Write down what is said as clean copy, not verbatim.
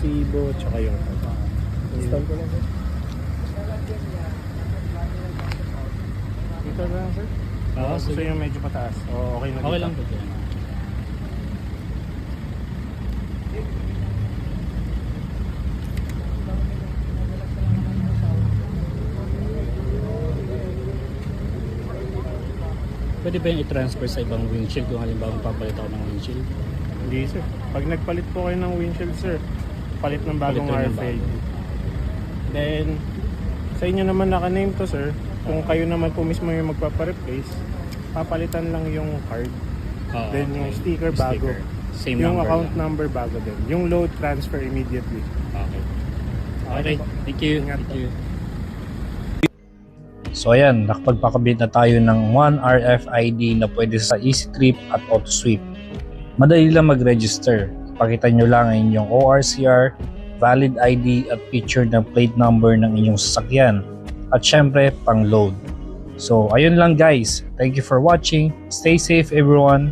resibo, tsaka yung install ko lang sir. Dito na lang sir. Oo, Gusto sige. yung medyo pataas. O okay na Okay dito? lang po dyan. Pwede ba yung i-transfer sa ibang windshield kung halimbawa papalit ako ng windshield? Hindi sir. Pag nagpalit po kayo ng windshield sir, palit ng bagong Palit rin ng RFID. bago. Then, sa inyo naman naka-name to sir. Kung kayo naman po mismo yung magpapareplace, papalitan lang yung card. Oo, Then yung okay. sticker bago. Same Yung number account lang. number bago din. Yung load transfer immediately. Okay. Okay, po. thank you. Ingat Thank po. you. So ayan, nakapagpakabit na tayo ng One RFID na pwede sa EasyTrip at AutoSweep. Madali lang mag-register. Pakita nyo lang ang inyong ORCR, valid ID at picture ng plate number ng inyong sasakyan. At syempre, pang-load. So ayun lang guys. Thank you for watching. Stay safe everyone.